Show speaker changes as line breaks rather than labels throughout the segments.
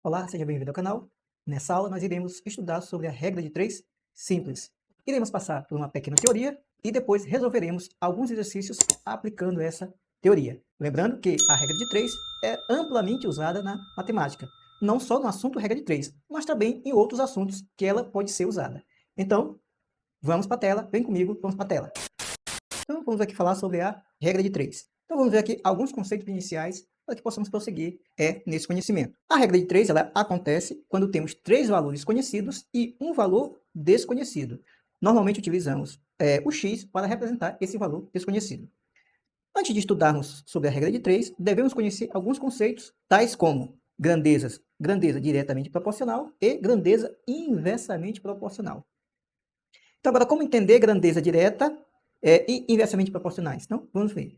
Olá, seja bem-vindo ao canal. Nessa aula nós iremos estudar sobre a regra de 3 simples. Iremos passar por uma pequena teoria e depois resolveremos alguns exercícios aplicando essa teoria. Lembrando que a regra de 3 é amplamente usada na matemática, não só no assunto regra de 3, mas também em outros assuntos que ela pode ser usada. Então, vamos para a tela, vem comigo, vamos para a tela. Então, vamos aqui falar sobre a regra de 3. Então, vamos ver aqui alguns conceitos iniciais para que possamos prosseguir nesse conhecimento. A regra de 3 ela acontece quando temos 3 valores conhecidos e um valor desconhecido. Normalmente utilizamos o x para representar esse valor desconhecido. Antes de estudarmos sobre a regra de 3, devemos conhecer alguns conceitos, tais como grandeza diretamente proporcional e grandeza inversamente proporcional. Então, agora, como entender grandeza direta e inversamente proporcionais? Então, vamos ver.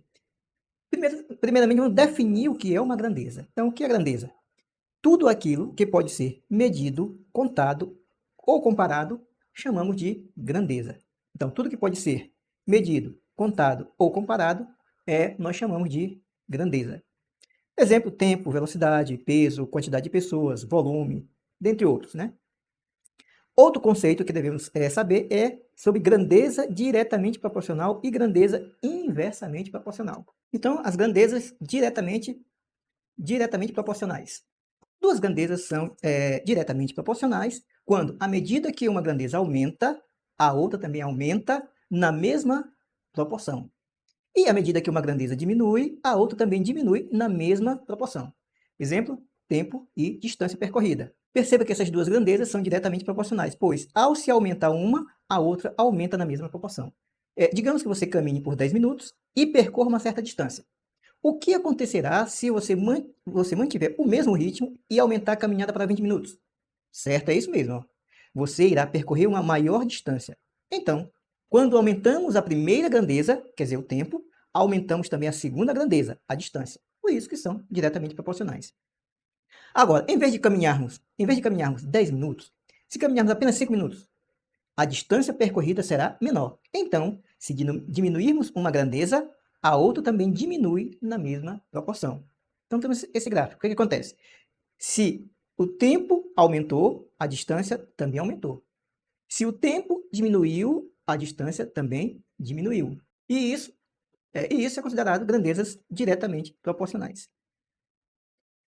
Primeiramente, vamos definir o que é uma grandeza. Então, o que é grandeza? Tudo aquilo que pode ser medido, contado ou comparado, chamamos de grandeza. Então, tudo que pode ser medido, contado ou comparado, nós chamamos de grandeza. Exemplo, tempo, velocidade, peso, quantidade de pessoas, volume, dentre outros, né? Outro conceito que devemos saber é sobre grandeza diretamente proporcional e grandeza inversamente proporcional. Então, as grandezas diretamente proporcionais. Duas grandezas são diretamente proporcionais quando, à medida que uma grandeza aumenta, a outra também aumenta na mesma proporção. E à medida que uma grandeza diminui, a outra também diminui na mesma proporção. Exemplo, tempo e distância percorrida. Perceba que essas duas grandezas são diretamente proporcionais, pois ao se aumentar uma, a outra aumenta na mesma proporção. Digamos que você caminhe por 10 minutos e percorra uma certa distância. O que acontecerá se você mantiver o mesmo ritmo e aumentar a caminhada para 20 minutos? Certo, é isso mesmo. Ó. Você irá percorrer uma maior distância. Então, quando aumentamos a primeira grandeza, quer dizer, o tempo, aumentamos também a segunda grandeza, a distância. Por isso que são diretamente proporcionais. Agora, em vez de caminharmos 10 minutos, se caminharmos apenas 5 minutos, a distância percorrida será menor. Então, se diminuirmos uma grandeza, a outra também diminui na mesma proporção. Então, temos esse gráfico. O que acontece? Se o tempo aumentou, a distância também aumentou. Se o tempo diminuiu, a distância também diminuiu. E isso é considerado grandezas diretamente proporcionais.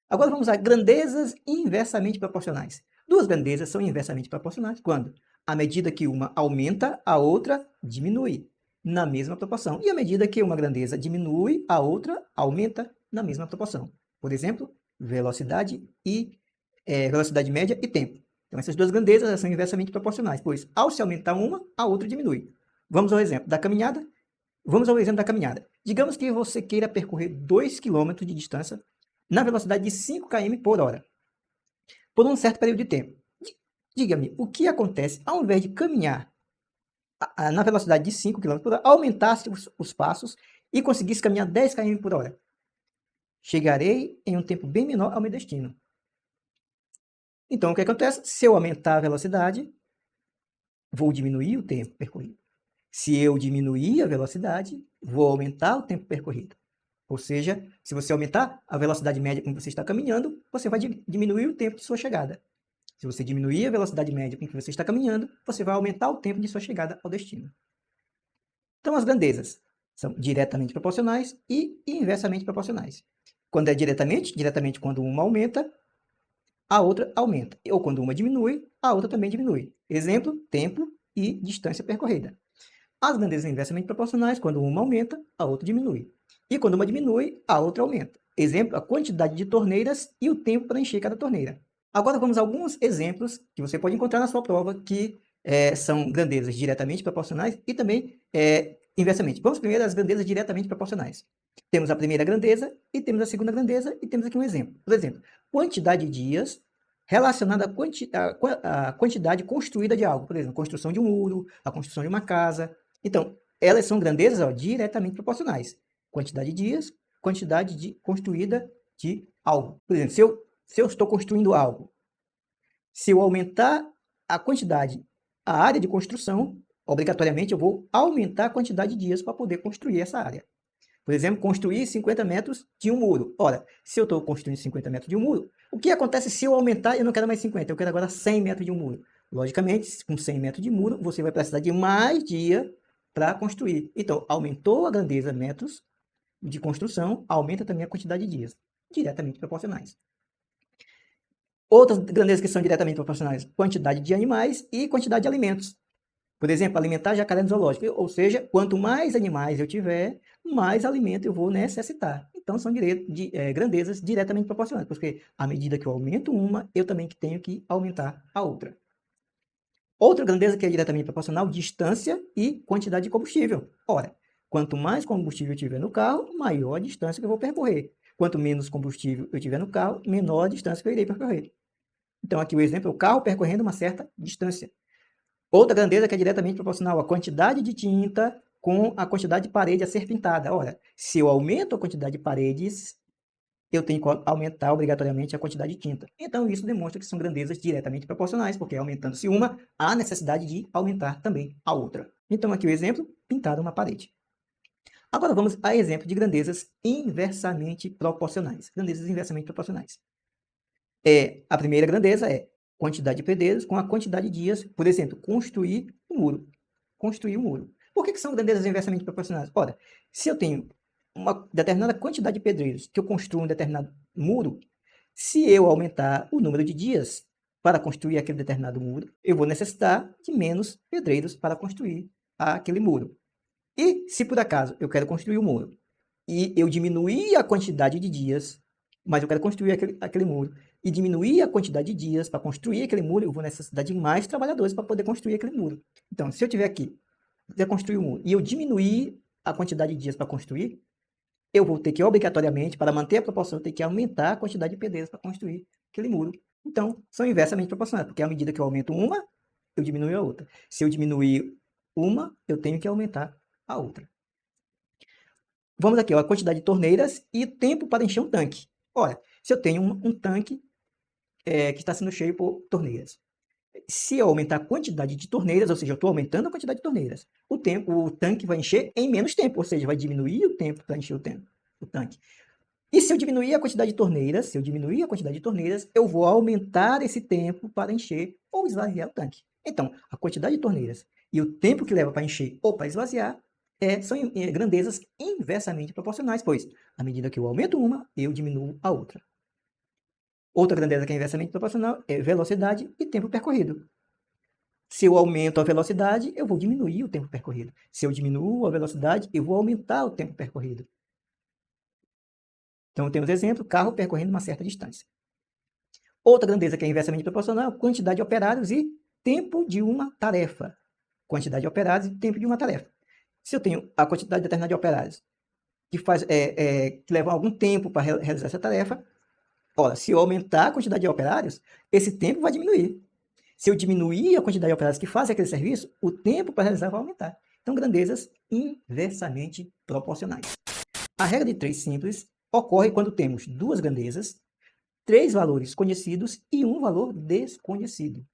Agora vamos a grandezas inversamente proporcionais. Duas grandezas são inversamente proporcionais quando, à medida que uma aumenta, a outra diminui na mesma proporção. E à medida que uma grandeza diminui, a outra aumenta na mesma proporção. Por exemplo, velocidade média e tempo. Então, essas duas grandezas são inversamente proporcionais, pois ao se aumentar uma, a outra diminui. Vamos ao exemplo da caminhada. Digamos que você queira percorrer 2 km de distância na velocidade de 5 km por hora, por um certo período de tempo. Diga-me, o que acontece ao invés de caminhar na velocidade de 5 km por hora, aumentasse os passos e conseguisse caminhar 10 km por hora? Chegarei em um tempo bem menor ao meu destino. Então, o que acontece? Se eu aumentar a velocidade, vou diminuir o tempo percorrido. Se eu diminuir a velocidade, vou aumentar o tempo percorrido. Ou seja, se você aumentar a velocidade média com que você está caminhando, você vai diminuir o tempo de sua chegada. Se você diminuir a velocidade média com que você está caminhando, você vai aumentar o tempo de sua chegada ao destino. Então, as grandezas são diretamente proporcionais e inversamente proporcionais. Quando é diretamente quando uma aumenta, a outra aumenta. Ou quando uma diminui, a outra também diminui. Exemplo, tempo e distância percorrida. As grandezas inversamente proporcionais, quando uma aumenta, a outra diminui. E quando uma diminui, a outra aumenta. Exemplo, a quantidade de torneiras e o tempo para encher cada torneira. Agora vamos a alguns exemplos que você pode encontrar na sua prova que são grandezas diretamente proporcionais e também inversamente. Vamos primeiro às grandezas diretamente proporcionais. Temos a primeira grandeza e temos a segunda grandeza e temos aqui um exemplo. Por exemplo, quantidade de dias relacionada à quantidade construída de algo. Por exemplo, a construção de um muro, a construção de uma casa. Então, elas são grandezas diretamente proporcionais. Quantidade de dias, quantidade construída de algo. Por exemplo, se eu estou construindo algo, se eu aumentar a quantidade, a área de construção, obrigatoriamente eu vou aumentar a quantidade de dias para poder construir essa área. Por exemplo, construir 50 metros de um muro. Ora, se eu estou construindo 50 metros de um muro, o que acontece se eu aumentar? Eu não quero mais 50, eu quero agora 100 metros de um muro. Logicamente, com 100 metros de muro, você vai precisar de mais dia para construir. Então, aumentou a grandeza metros de construção, aumenta também a quantidade de dias, diretamente proporcionais. Outras grandezas que são diretamente proporcionais, quantidade de animais e quantidade de alimentos. Por exemplo, alimentar jacaré no zoológico, ou seja, quanto mais animais eu tiver, mais alimento eu vou necessitar. Então, são grandezas diretamente proporcionais, porque à medida que eu aumento uma, eu também tenho que aumentar a outra. Outra grandeza que é diretamente proporcional, distância e quantidade de combustível. Ora, quanto mais combustível eu tiver no carro, maior a distância que eu vou percorrer. Quanto menos combustível eu tiver no carro, menor a distância que eu irei percorrer. Então, aqui o exemplo é o carro percorrendo uma certa distância. Outra grandeza que é diretamente proporcional à quantidade de tinta com a quantidade de parede a ser pintada. Ora, se eu aumento a quantidade de paredes, eu tenho que aumentar obrigatoriamente a quantidade de tinta. Então, isso demonstra que são grandezas diretamente proporcionais, porque aumentando-se uma, há necessidade de aumentar também a outra. Então, aqui o exemplo, pintar uma parede. Agora vamos a exemplo de grandezas inversamente proporcionais. Grandezas inversamente proporcionais. A primeira grandeza é quantidade de pedreiros com a quantidade de dias, por exemplo, construir um muro. Construir um muro. Por que são grandezas inversamente proporcionais? Ora, se eu tenho uma determinada quantidade de pedreiros que eu construo um determinado muro, se eu aumentar o número de dias para construir aquele determinado muro, eu vou necessitar de menos pedreiros para construir aquele muro. E se por acaso eu quero construir um muro e eu diminuir a quantidade de dias, mas eu quero construir aquele muro, e diminuir a quantidade de dias para construir aquele muro, eu vou necessitar de mais trabalhadores para poder construir aquele muro. Então, se eu tiver aqui, quiser construir um muro, e eu diminuir a quantidade de dias para construir, eu vou ter que, obrigatoriamente, para manter a proporção, ter que aumentar a quantidade de pedreiros para construir aquele muro. Então, são inversamente proporcionais, porque à medida que eu aumento uma, eu diminuo a outra. Se eu diminuir uma, eu tenho que aumentar a outra. Vamos aqui, ó, a quantidade de torneiras e tempo para encher um tanque. Olha, se eu tenho um tanque que está sendo cheio por torneiras. Se eu aumentar a quantidade de torneiras, ou seja, eu estou aumentando a quantidade de torneiras, o tanque vai encher em menos tempo, ou seja, vai diminuir o tempo para encher o tanque. E se eu diminuir a quantidade de torneiras, eu vou aumentar esse tempo para encher ou esvaziar o tanque. Então, a quantidade de torneiras e o tempo que leva para encher ou para esvaziar são grandezas inversamente proporcionais, pois, à medida que eu aumento uma, eu diminuo a outra. Outra grandeza que é inversamente proporcional é velocidade e tempo percorrido. Se eu aumento a velocidade, eu vou diminuir o tempo percorrido. Se eu diminuo a velocidade, eu vou aumentar o tempo percorrido. Então, temos exemplo, carro percorrendo uma certa distância. Outra grandeza que é inversamente proporcional, quantidade de operários e tempo de uma tarefa. Quantidade de operários e tempo de uma tarefa. Se eu tenho a quantidade determinada de operários que levam algum tempo para realizar essa tarefa, ora, se eu aumentar a quantidade de operários, esse tempo vai diminuir. Se eu diminuir a quantidade de operários que fazem aquele serviço, o tempo para realizar vai aumentar. Então, grandezas inversamente proporcionais. A regra de 3 simples ocorre quando temos duas grandezas, 3 valores conhecidos e um valor desconhecido.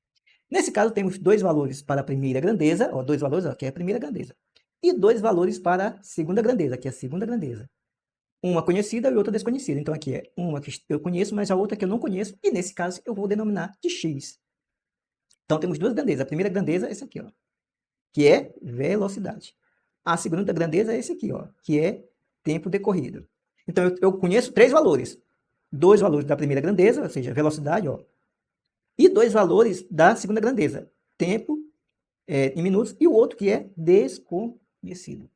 Nesse caso, temos 2 valores para a primeira grandeza, 2 valores, que é a primeira grandeza, e 2 valores para a segunda grandeza, que é a segunda grandeza. Uma conhecida e outra desconhecida. Então, aqui é uma que eu conheço, mas a outra que eu não conheço, e nesse caso eu vou denominar de x. Então, temos duas grandezas. A primeira grandeza é essa aqui, ó, que é velocidade. A segunda grandeza é esse aqui, ó, que é tempo decorrido. Então, eu conheço 3 valores. 2 valores da primeira grandeza, ou seja, velocidade, ó, e 2 valores da segunda grandeza, tempo em minutos, e o outro que é desconhecido.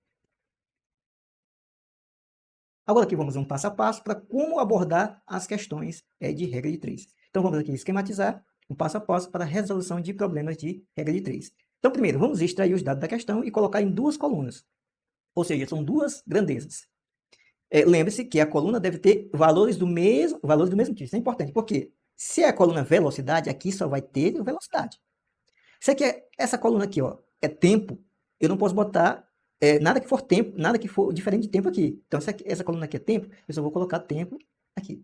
Agora aqui vamos um passo a passo para como abordar as questões de regra de 3. Então vamos aqui esquematizar um passo a passo para a resolução de problemas de regra de 3. Então primeiro vamos extrair os dados da questão e colocar em 2 colunas. Ou seja, são 2 grandezas. Lembre-se que a coluna deve ter valores do mesmo tipo. Isso é importante, porque se é a coluna velocidade, aqui só vai ter velocidade. Se aqui essa coluna aqui, ó, é tempo, eu não posso botar nada que for tempo, nada que for diferente de tempo aqui. Então, se essa coluna aqui é tempo, eu só vou colocar tempo aqui.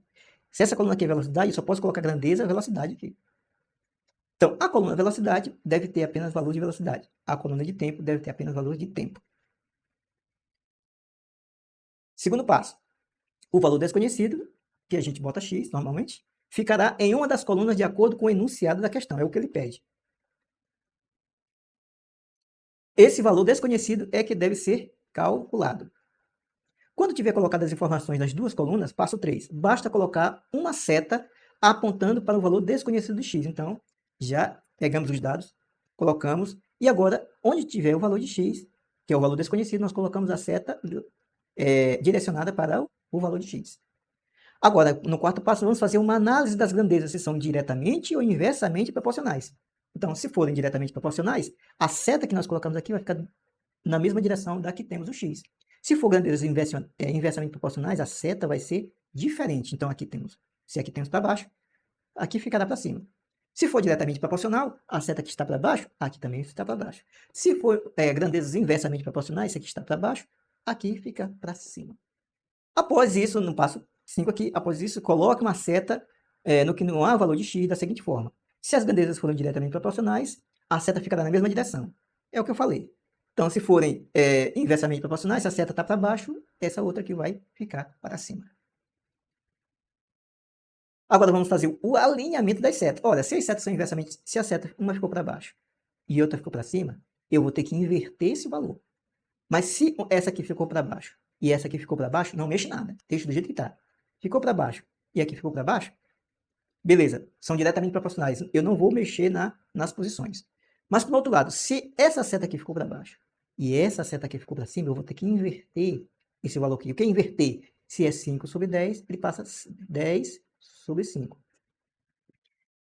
Se essa coluna aqui é velocidade, eu só posso colocar grandeza e velocidade aqui. Então, a coluna velocidade deve ter apenas valor de velocidade. A coluna de tempo deve ter apenas valor de tempo. Segundo passo, o valor desconhecido, que a gente bota x normalmente, ficará em uma das colunas de acordo com o enunciado da questão, é o que ele pede. Esse valor desconhecido é que deve ser calculado. Quando tiver colocado as informações nas duas colunas, passo 3, basta colocar uma seta apontando para o valor desconhecido de x. Então, já pegamos os dados, colocamos, e agora, onde tiver o valor de x, que é o valor desconhecido, nós colocamos a seta direcionada para o valor de x. Agora, no quarto passo, vamos fazer uma análise das grandezas, se são diretamente ou inversamente proporcionais. Então, se forem diretamente proporcionais, a seta que nós colocamos aqui vai ficar na mesma direção da que temos o x. Se for grandezas inversamente proporcionais, a seta vai ser diferente. Então, aqui temos, se aqui temos para baixo, aqui ficará para cima. Se for diretamente proporcional, a seta que está para baixo, aqui também está para baixo. Se for grandezas inversamente proporcionais, esse aqui está para baixo, aqui fica para cima. Após isso, no passo 5 aqui, após isso, coloque uma seta no que não há valor de x da seguinte forma. Se as grandezas forem diretamente proporcionais, a seta ficará na mesma direção. É o que eu falei. Então, se forem inversamente proporcionais, se a seta está para baixo, essa outra aqui vai ficar para cima. Agora vamos fazer o alinhamento das setas. Olha, se as setas são inversamente, se a seta uma ficou para baixo e outra ficou para cima, eu vou ter que inverter esse valor. Mas se essa aqui ficou para baixo e essa aqui ficou para baixo, não mexe nada. Deixa do jeito que está. Ficou para baixo e aqui ficou para baixo, beleza, são diretamente proporcionais. Eu não vou mexer nas posições. Mas, por outro lado, se essa seta aqui ficou para baixo e essa seta aqui ficou para cima, eu vou ter que inverter esse valor aqui. O que é inverter? Se é 5 sobre 10, ele passa 10 sobre 5.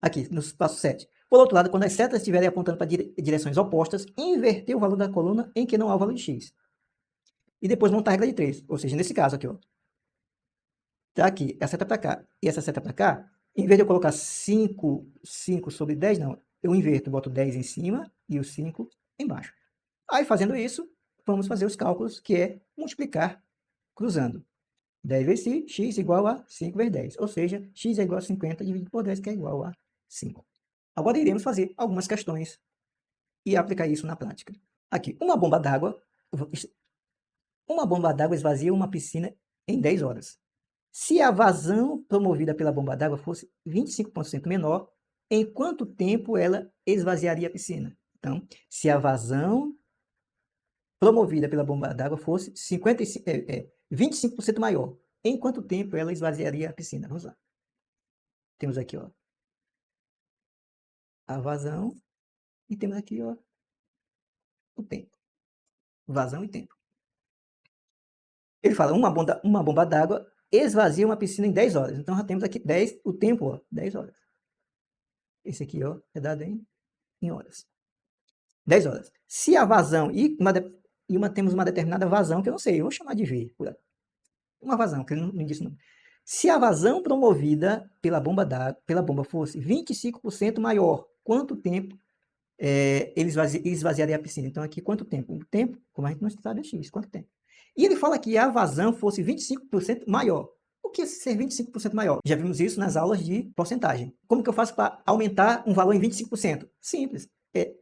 Aqui, no passo 7. Por outro lado, quando as setas estiverem apontando para direções opostas, inverter o valor da coluna em que não há o valor de x. E depois montar a regra de 3. Ou seja, nesse caso aqui, ó. Tá aqui, a seta para cá e essa seta para cá, em vez de eu colocar 5 sobre 10, não. Eu inverto, boto 10 em cima e o 5 embaixo. Aí, fazendo isso, vamos fazer os cálculos, que é multiplicar cruzando. 10 vezes x igual a 5 vezes 10. Ou seja, x é igual a 50 dividido por 10, que é igual a 5. Agora iremos fazer algumas questões e aplicar isso na prática. Aqui, uma bomba d'água esvazia uma piscina em 10 horas. Se a vazão promovida pela bomba d'água fosse 25% menor, em quanto tempo ela esvaziaria a piscina? Então, se a vazão promovida pela bomba d'água fosse 25% maior, em quanto tempo ela esvaziaria a piscina? Vamos lá. Temos aqui, ó, a vazão e temos aqui, ó, o tempo. Vazão e tempo. Ele fala, uma bomba d'água esvazia uma piscina em 10 horas. Então, já temos aqui 10, o tempo, ó, 10 horas. Esse aqui, ó, é dado em horas. 10 horas. Se a vazão, temos uma determinada vazão, que eu não sei, eu vou chamar de V. Uma vazão, que ele não disse não. Se a vazão promovida pela bomba fosse 25% maior, quanto tempo ele esvaziaria a piscina? Então, aqui, quanto tempo? O tempo, como a gente não sabe, é X. Quanto tempo? E ele fala que a vazão fosse 25% maior. O que é ser 25% maior? Já vimos isso nas aulas de porcentagem. Como que eu faço para aumentar um valor em 25%? Simples. É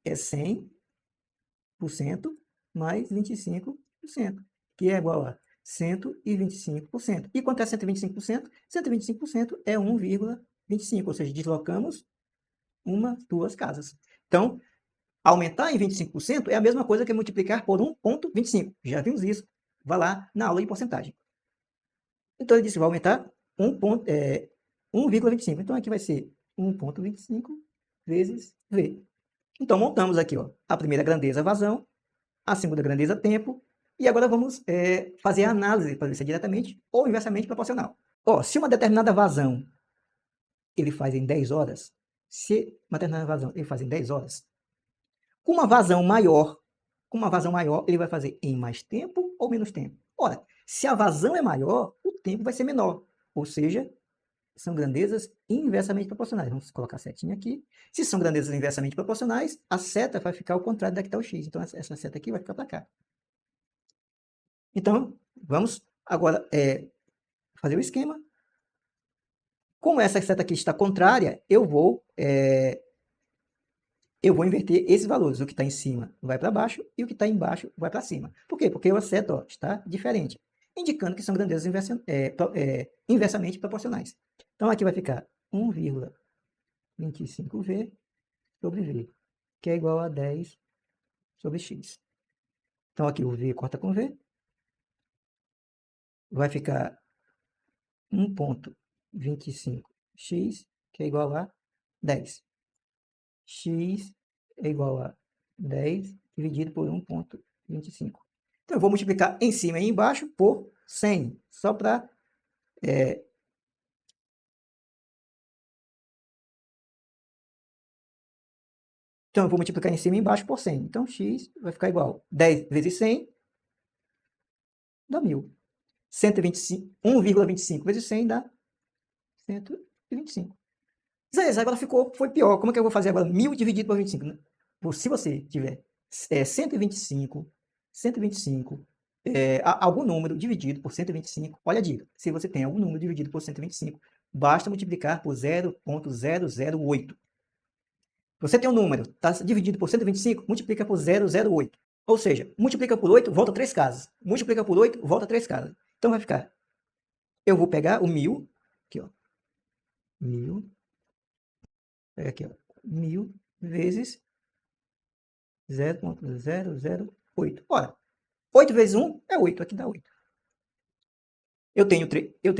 100% mais 25%, que é igual a 125%. E quanto é 125%? 125% é 1,25, ou seja, deslocamos duas casas. Então, aumentar em 25% é a mesma coisa que multiplicar por 1,25. Já vimos isso. Vá lá na aula de porcentagem. Então, ele disse que vai aumentar 1,25. Então, aqui vai ser 1,25 vezes V. Então, montamos aqui, ó, a primeira grandeza, vazão, a segunda grandeza, tempo, e agora vamos fazer a análise para ver se é diretamente ou inversamente proporcional. Ó, se uma determinada vazão ele faz em 10 horas, se uma determinada vazão ele faz em 10 horas, com uma vazão maior, ele vai fazer em mais tempo ou menos tempo? Ora, se a vazão é maior, o tempo vai ser menor, ou seja, são grandezas inversamente proporcionais. Vamos colocar a setinha aqui. Se são grandezas inversamente proporcionais, a seta vai ficar ao contrário da que está o x. Então, essa seta aqui vai ficar para cá. Então, vamos agora fazer o esquema. Como essa seta aqui está contrária, eu vou inverter esses valores. O que está em cima vai para baixo e o que está embaixo vai para cima. Por quê? Porque a seta, ó, está diferente. indicando que são grandezas inversamente proporcionais. Então, aqui vai ficar 1,25V sobre V, que é igual a 10 sobre x. Então, aqui o V corta com V, vai ficar 1,25x, que é igual a 10. X é igual a 10 dividido por 1,25. Então, eu vou multiplicar em cima e embaixo por 100, só para... Então, eu vou multiplicar em cima e embaixo por 100. Então, x vai ficar igual a 10 vezes 100 dá 1.000. 1,25 vezes 100 dá 125. Zé, agora foi pior. Como é que eu vou fazer agora? 1.000 dividido por 25. Se você tiver 125, algum número dividido por 125, olha a dica. Se você tem algum número dividido por 125, basta multiplicar por 0,008. Você tem um número, está dividido por 125, multiplica por 0,08. Ou seja, multiplica por 8, volta 3 casas. Multiplica por 8, volta 3 casas. Então vai ficar, eu vou pegar o 1.000, aqui ó, 1.000, pega aqui ó, 1.000 vezes 0,008. Ora, 8 vezes 1 é 8, aqui dá 8. Eu tenho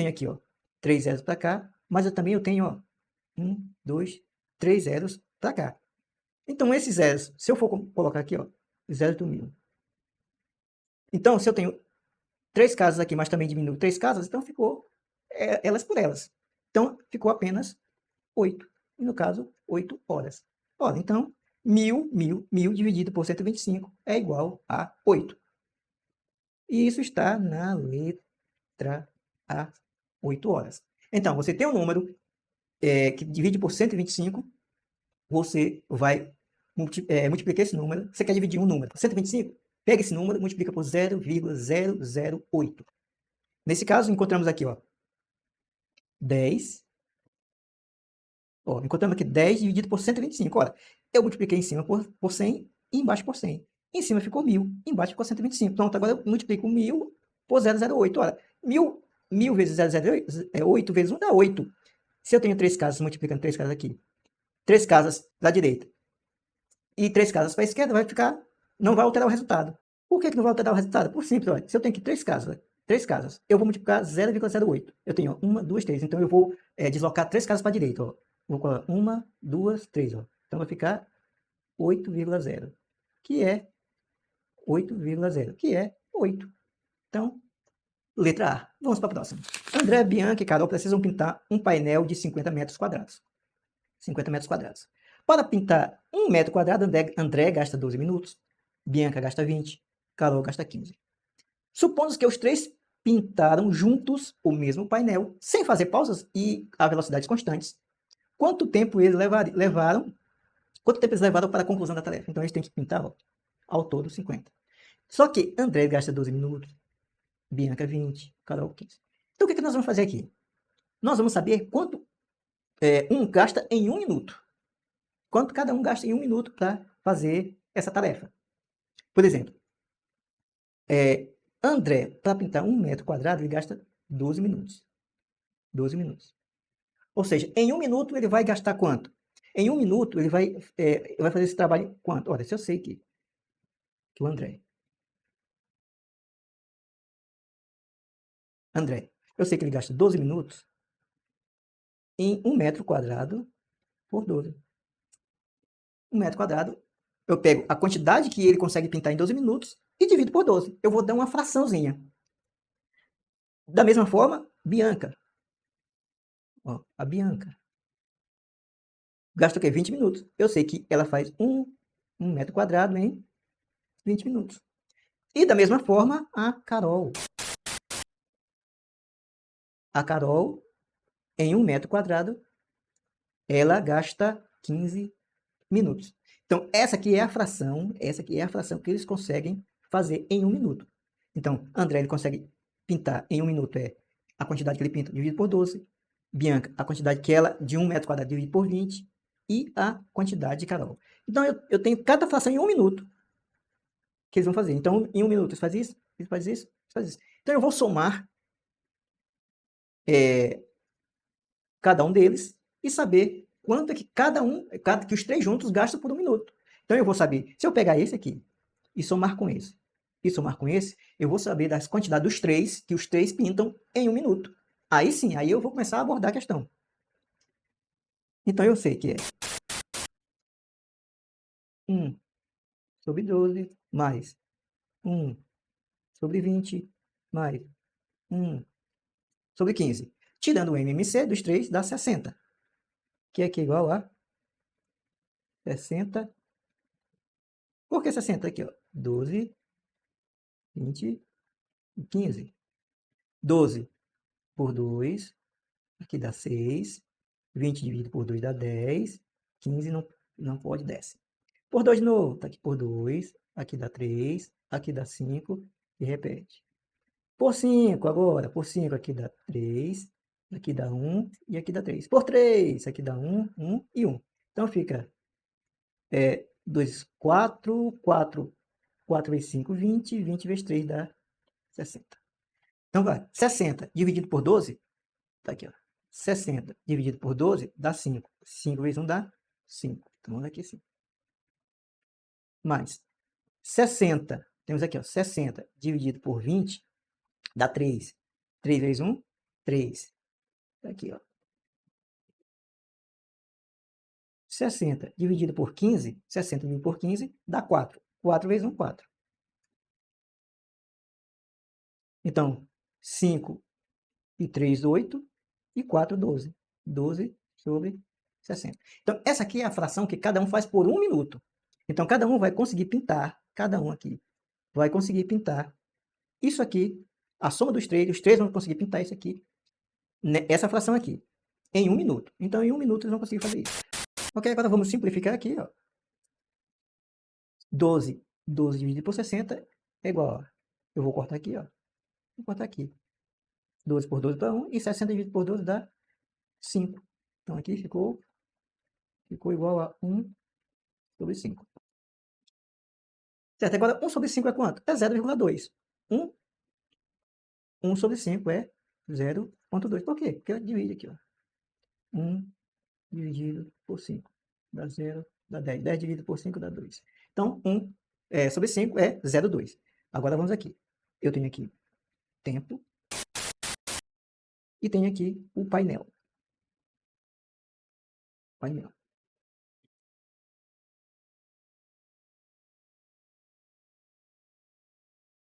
aqui ó, 3 zeros para cá, mas eu tenho ó, 1, 2, 3 zeros para cá. Então esses zeros, se eu for colocar aqui ó, 0 do 1.000. Então se eu tenho 3 casas aqui, mas também diminuo 3 casas, então ficou elas por elas. Então ficou apenas 8. E no caso, 8 horas. Ora, então, 1.000 dividido por 125 é igual a 8. E isso está na letra A, 8 horas. Então, você tem um número que divide por 125, você vai multiplicar esse número. Você quer dividir um número por 125? Pega esse número e multiplica por 0,008. Nesse caso, encontramos aqui, ó, 10. Ó, encontramos aqui 10 dividido por 125. Olha, eu multipliquei em cima por 100 e embaixo por 100. Em cima ficou 1.000, embaixo ficou 125. Pronto, agora eu multiplico 1.000 por 0,08. Olha, 1.000 vezes 0,08 é 8 vezes 1 dá 8. Se eu tenho 3 casas, multiplicando 3 casas aqui, 3 casas da direita e 3 casas para a esquerda, não vai alterar o resultado. Por que não vai alterar o resultado? Por simples, olha, se eu tenho aqui 3 casas, eu vou multiplicar 0,08. Eu tenho 1, 2, 3. Então eu vou deslocar 3 casas para a direita. Ó. Vou colocar 1, 2, 3. Ó. Então vai ficar 8,0, que é 8,0, que é 8. Então, letra A. Vamos para a próxima. André, Bianca e Carol precisam pintar um painel de 50 metros quadrados. 50 metros quadrados. Para pintar 1 metro quadrado, André gasta 12 minutos, Bianca gasta 20, Carol gasta 15. Supondo que os três pintaram juntos o mesmo painel, sem fazer pausas e a velocidades constantes. Quanto tempo eles levaram para a conclusão da tarefa? Então, eles têm que pintar, ó, ao todo, 50. Só que André gasta 12 minutos, Bianca 20, Carol 15. Então, o que nós vamos fazer aqui? Nós vamos saber quanto um gasta em 1 minuto. Quanto cada um gasta em 1 minuto para fazer essa tarefa. Por exemplo, André, para pintar 1 metro quadrado, ele gasta 12 minutos. 12 minutos. Ou seja, em 1 minuto ele vai gastar quanto? Em 1 minuto ele vai fazer esse trabalho quanto? Olha, se eu sei que o André, eu sei que ele gasta 12 minutos em 1 metro quadrado por 12. 1 metro quadrado, eu pego a quantidade que ele consegue pintar em 12 minutos e divido por 12. Eu vou dar uma fraçãozinha. Da mesma forma, Bianca. Ó, a Bianca gasta o quê? 20 minutos. Eu sei que ela faz 1 metro quadrado em 20 minutos. E da mesma forma, a Carol. A Carol, em 1 metro quadrado, ela gasta 15 minutos. Então, essa aqui é a fração que eles conseguem fazer em 1 minuto. Então, André ele consegue pintar em 1 minuto a quantidade que ele pinta dividido por 12. Bianca, a quantidade que ela, de 1 metro quadrado dividido por 20. E a quantidade de Carol. Então, eu tenho cada fração em 1 minuto que eles vão fazer. Então, em 1 minuto, eles fazem isso, eles fazem isso, eles fazem isso. Então, eu vou somar cada um deles e saber quanto é que que os três juntos gastam por um minuto. Então, eu vou saber, se eu pegar esse aqui e somar com esse, e somar com esse, eu vou saber das quantidades dos três que os três pintam em um minuto. Aí sim, aí eu vou começar a abordar a questão. Então, eu sei que é 1 sobre 12 mais 1 sobre 20 mais 1 sobre 15. Tirando o MMC dos três dá 60, que é aqui igual a 60. Por que 60 aqui, ó? 12, 20 e 15. 12 por 2, aqui dá 6. 20 dividido por 2 dá 10. 15 não pode, desce. Por 2 de novo, tá aqui por 2, aqui dá 3, aqui dá 5 e repete. Por 5 agora, por 5 aqui dá 3, aqui dá 1 e aqui dá 3. Por 3, aqui dá 1, 1 e 1. Então fica 2, 4, 4, 4 vezes 5, 20, 20 vezes 3 dá 60. Então vai, 60 dividido por 12, tá aqui, ó. 60 dividido por 12 dá 5. 5 vezes 1 dá 5. Então vamos aqui assim. Mais 60, temos aqui, ó, 60 dividido por 20 dá 3. 3 vezes 1, 3. Tá aqui, ó. 60 dividido por 15, 60 dividido por 15 dá 4. 4 vezes 1, 4. Então, 5 e 3, 8. E 4, 12. 12 sobre 60. Então, essa aqui é a fração que cada um faz por um minuto. Então, cada um vai conseguir pintar, cada um aqui vai conseguir pintar isso aqui, a soma dos três, os três vão conseguir pintar isso aqui, essa fração aqui, em um minuto. Então, em um minuto eles vão conseguir fazer isso. Ok, agora vamos simplificar aqui, ó. 12 dividido por 60 é igual, ó. Eu vou cortar aqui, ó. Vou cortar aqui. 12 por 12 dá 1 e 60 dividido por 12 dá 5. Então, aqui ficou igual a 1 sobre 5. Certo? Agora, 1 sobre 5 é quanto? É 0,2. 1 sobre 5 é 0,2. Por quê? Porque eu divide aqui, ó. 1 dividido por 5 dá 0, dá 10. 10 dividido por 5 dá 2. Então, 1 sobre 5 é 0,2. Agora, vamos aqui. Eu tenho aqui tempo e tenho aqui o painel. Painel.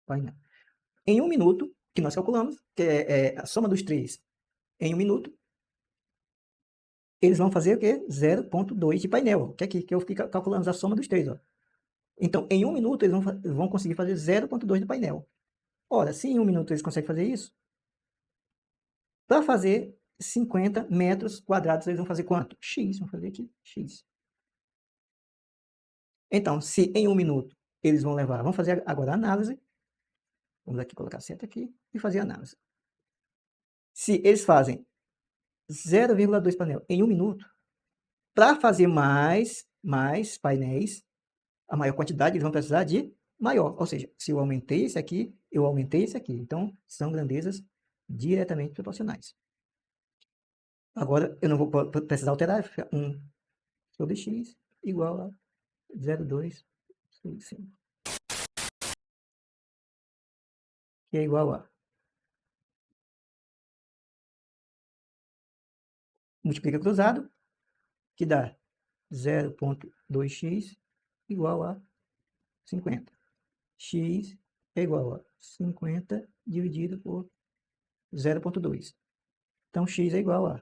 Painel. Em um minuto, que nós calculamos, que é a soma dos três em um minuto, eles vão fazer o quê? 0,2 de painel, que é aqui, que eu fico calculando a soma dos três, ó. Então, em um minuto, eles vão conseguir fazer 0,2 de painel. Ora, se em um minuto eles conseguem fazer isso, para fazer 50 metros quadrados, eles vão fazer quanto? X, vão fazer aqui, X. Então, se em um minuto eles vão levar, vamos fazer agora a análise. Vamos aqui colocar seta aqui e fazer a análise. Se eles fazem 0,2 painel em um minuto, para fazer mais painéis, a maior quantidade, eles vão precisar de maior. Ou seja, se eu aumentei esse aqui, eu aumentei esse aqui. Então, são grandezas diretamente proporcionais. Agora, eu não vou precisar alterar. 1 sobre x igual a 0,2 sobre 5. Que é igual a... Multiplica cruzado, que dá 0,2x igual a 50. X é igual a 50 dividido por 0,2. Então, x é igual a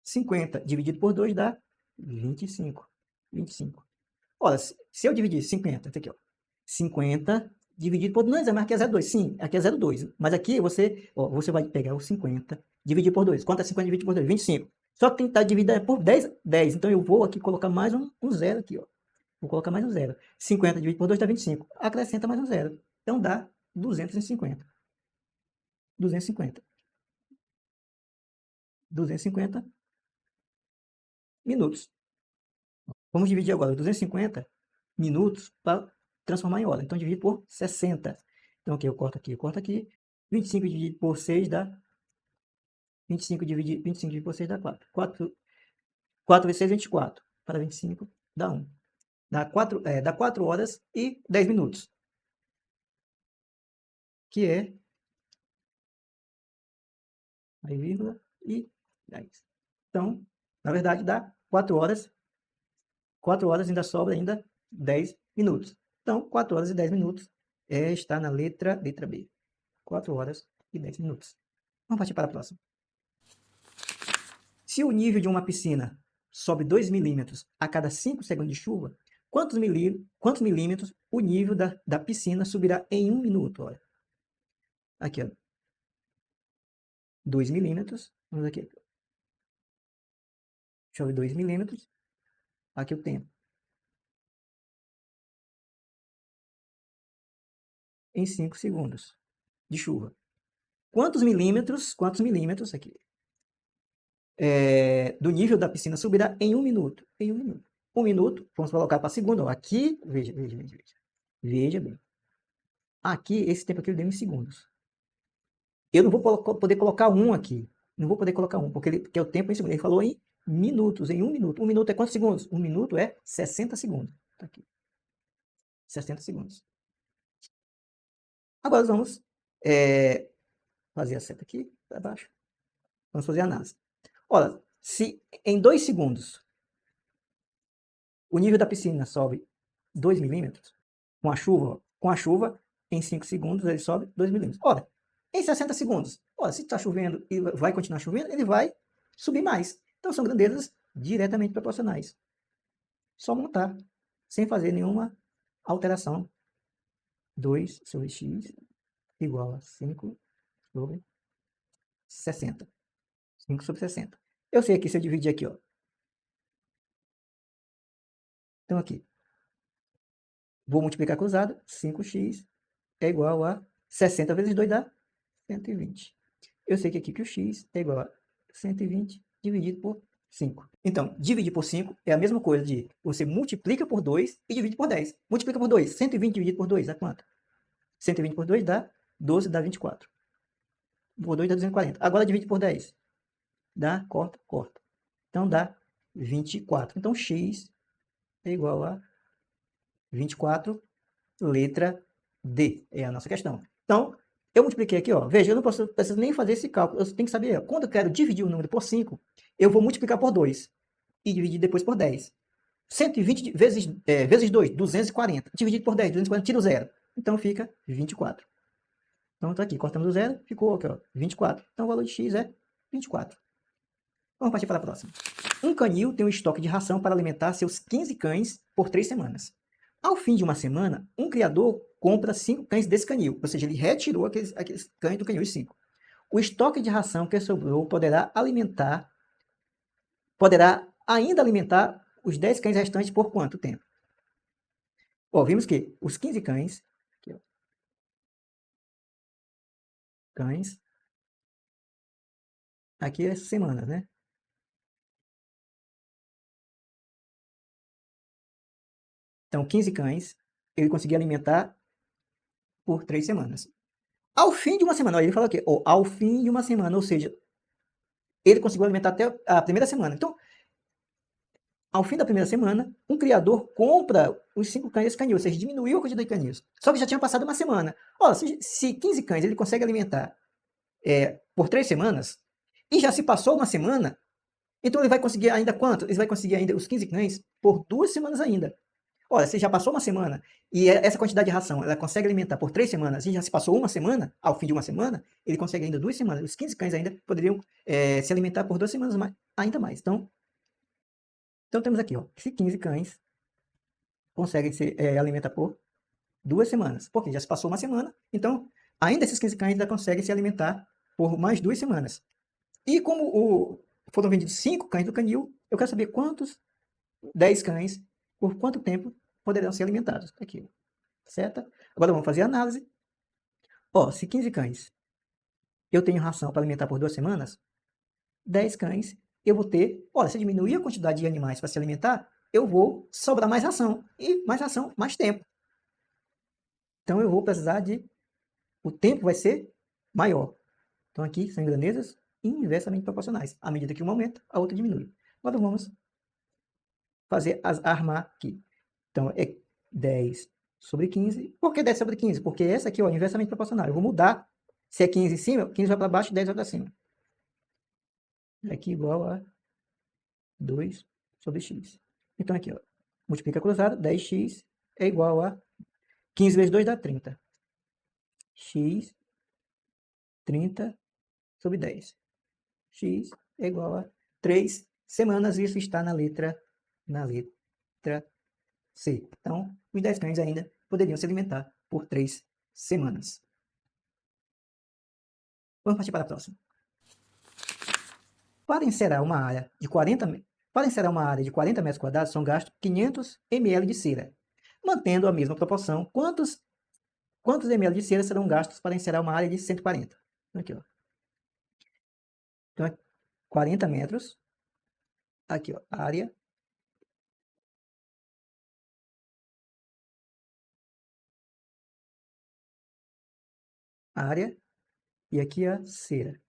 50 dividido por 2 dá 25. 25. Olha, se eu dividir 50, tá aqui, ó. 50 dividido por... Não, mas aqui é 0,2. Sim, aqui é 0,2. Mas aqui você vai pegar o 50 dividir por 2. Quanto é 50 dividido por 2? 25. Só que tem que estar dividido por 10, 10. Então, eu vou aqui colocar mais um zero aqui, ó. Vou colocar mais um zero. 50 dividido por 2 dá 25. Acrescenta mais um zero. Então, dá 250. 250. 250 minutos. Vamos dividir agora 250 minutos para transformar em hora. Então, dividir por 60. Então, aqui eu corto aqui, 25 dividido por 6 dá 25 dividido por 6 dá 4. 4 vezes 6, 24. Para 25 dá 1. Dá 4 horas e 10 minutos. Que é aí, vírgula e 10. Então, na verdade, dá 4 horas. 4 horas ainda sobra ainda 10 minutos. Então, 4 horas e 10 minutos está na letra B. 4 horas e 10 minutos. Vamos partir para a próxima. Se o nível de uma piscina sobe 2 milímetros a cada 5 segundos de chuva, quantos milímetros o nível da piscina subirá em 1 minuto? Olha. Aqui, ó. 2 milímetros. Vamos aqui. Chove 2 milímetros. Aqui o tempo. Em 5 segundos de chuva. Quantos milímetros aqui, do nível da piscina subirá em 1 minuto? Em 1 minuto. 1 minuto, vamos colocar para segundo. Ó. Aqui, veja. Veja bem. Aqui, esse tempo aqui eu dei em segundos. Eu não vou poder colocar 1 aqui. Não vou poder colocar 1, porque é o tempo em segundos. Ele falou em minutos, em 1 minuto. 1 minuto é quantos segundos? 1 minuto é 60 segundos. Tá aqui. 60 segundos. Agora vamos fazer a seta aqui para baixo. Vamos fazer a análise. Olha, se em 2 segundos o nível da piscina sobe 2 milímetros, com a chuva, em 5 segundos ele sobe 2 milímetros. Ora, em 60 segundos, se está chovendo e vai continuar chovendo, ele vai subir mais. Então são grandezas diretamente proporcionais. Só montar, sem fazer nenhuma alteração. 2 sobre x igual a 5 sobre 60. 5 sobre 60. Eu sei aqui, se eu dividir aqui, ó. Então aqui, vou multiplicar cruzado, 5x é igual a 60 vezes 2 dá 120. Eu sei que aqui que o x é igual a 120 dividido por 5. Então, dividir por 5 é a mesma coisa de você multiplica por 2 e divide por 10. Multiplica por 2, 120 dividido por 2 dá quanto? 120 por 2 dá 12, dá 24. Por 2 dá 240. Agora divide por 10. Dá, corta. Então dá 24. Então x é igual a 24, letra D. É a nossa questão. Então, eu multipliquei aqui, ó. Veja, eu não preciso nem fazer esse cálculo. Eu tenho que saber, quando eu quero dividir o número por 5, eu vou multiplicar por 2 e dividir depois por 10. 120 vezes 2, 240. Dividido por 10, 240, tira o zero. Então fica 24. Então tá aqui, cortamos o zero, ficou aqui, ó, 24. Então o valor de x é 24. Vamos partir para a próxima. Um canil tem um estoque de ração para alimentar seus 15 cães por 3 semanas. Ao fim de uma semana, um criador compra 5 cães desse canil, ou seja, ele retirou aqueles cães do canil, os 5. O estoque de ração que sobrou poderá ainda alimentar os 10 cães restantes por quanto tempo? Ó, vimos que os 15 cães, aqui, ó, cães, aqui é semanas, né? Então, 15 cães, ele conseguia alimentar por 3 semanas. Ao fim de uma semana, ó, ele falou aqui, ó, ao fim de uma semana, ou seja, ele conseguiu alimentar até a primeira semana. Então, ao fim da primeira semana, um criador compra os 5 cães desse canil, ou seja, diminuiu a quantidade de canis. Só que já tinha passado uma semana. Ó, se 15 cães ele consegue alimentar por 3 semanas, e já se passou uma semana, então ele vai conseguir ainda quanto? Ele vai conseguir ainda os 15 cães por 2 semanas ainda. Olha, se já passou uma semana e essa quantidade de ração ela consegue alimentar por 3 semanas e já se passou uma semana, ao fim de uma semana, ele consegue ainda 2 semanas. Os 15 cães ainda poderiam se alimentar por 2 semanas ainda mais. Então temos aqui, ó, se 15 cães conseguem se alimentar por 2 semanas, porque já se passou uma semana, então ainda esses 15 cães ainda conseguem se alimentar por mais 2 semanas. E como foram vendidos 5 cães do canil, eu quero saber quantos 10 cães, por quanto tempo poderão ser alimentados. Aqui, certo? Agora vamos fazer a análise. Ó, se 15 cães eu tenho ração para alimentar por 2 semanas, 10 cães eu vou ter... Olha, se eu diminuir a quantidade de animais para se alimentar, eu vou sobrar mais ração. E mais ração, mais tempo. Então eu vou precisar de... O tempo vai ser maior. Então, aqui são grandezas inversamente proporcionais. À medida que uma aumenta, a outra diminui. Agora vamos armar aqui. Então, é 10 sobre 15. Por que 10 sobre 15? Porque essa aqui, ó, é inversamente proporcional. Eu vou mudar. Se é 15 em cima, 15 vai para baixo e 10 vai para cima. Aqui igual a 2 sobre x. Então, aqui, ó, multiplica cruzado, 10x é igual a 15 vezes 2 dá 30. X 30 sobre 10. X é igual a 3 semanas. Isso está na letra C. Então, os 10 cães ainda poderiam se alimentar por 3 semanas. Vamos partir para a próxima. Para encerar uma área de 40 metros quadrados, são gastos 500 ml de cera. Mantendo a mesma proporção, quantos ml de cera serão gastos para encerar uma área de 140? Aqui, ó. Então, é 40 metros. Aqui, ó, área. E aqui a cera.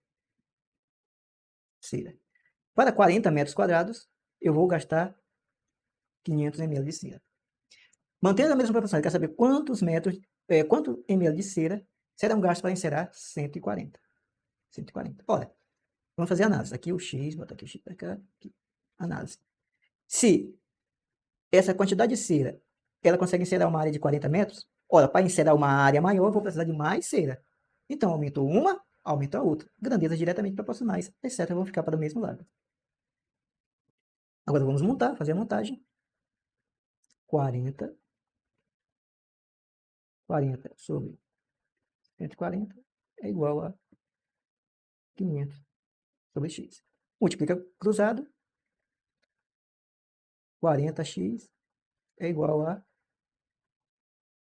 Para 40 metros quadrados, eu vou gastar 500 ml de cera. Mantendo a mesma proporção, ele quer saber quanto ml de cera serão gastos para encerar 140. 140. Olha, vamos fazer análise. Aqui o x, botar aqui o x para cá, aqui. Análise. Se essa quantidade de cera, ela consegue encerar uma área de 40 metros, olha, para encerar uma área maior, eu vou precisar de mais cera. Então, aumentou uma, aumenta a outra. Grandezas diretamente proporcionais. As setas vão ficar para o mesmo lado. Agora vamos montar, fazer a montagem. 40 sobre 140 é igual a 500 sobre x. Multiplica cruzado. 40x é igual a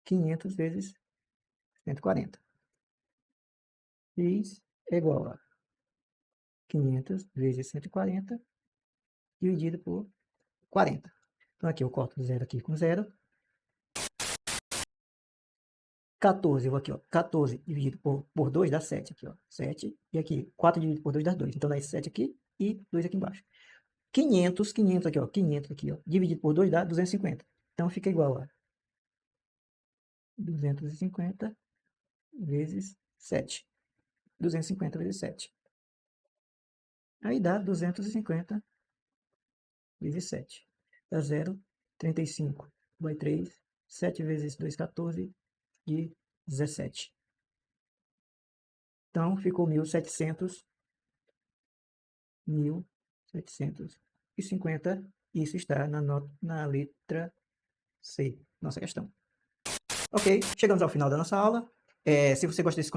500 vezes 140. X é igual a 500 vezes 140 dividido por 40. Então, aqui eu corto 0 aqui com 0. 14, eu vou aqui, ó, 14 dividido por 2 dá 7 aqui, ó, 7. E aqui, 4 dividido por 2 dá 2. Então, dá 7 aqui e 2 aqui embaixo. 500 aqui, ó, 500 aqui, ó, dividido por 2 dá 250. Então, fica igual a 250 vezes 7. 250 vezes 7. Aí dá 250 vezes 7. Dá 0, 35 vai 3, 7 vezes 2, 14 e 17. Então, ficou 1.750. Isso está na letra C, nossa questão. Ok, chegamos ao final da nossa aula. Se você gosta desse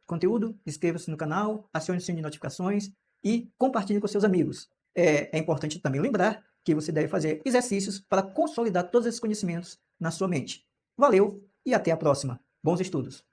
conteúdo, inscreva-se no canal, acione o sininho de notificações e compartilhe com seus amigos. É importante também lembrar que você deve fazer exercícios para consolidar todos esses conhecimentos na sua mente. Valeu e até a próxima. Bons estudos!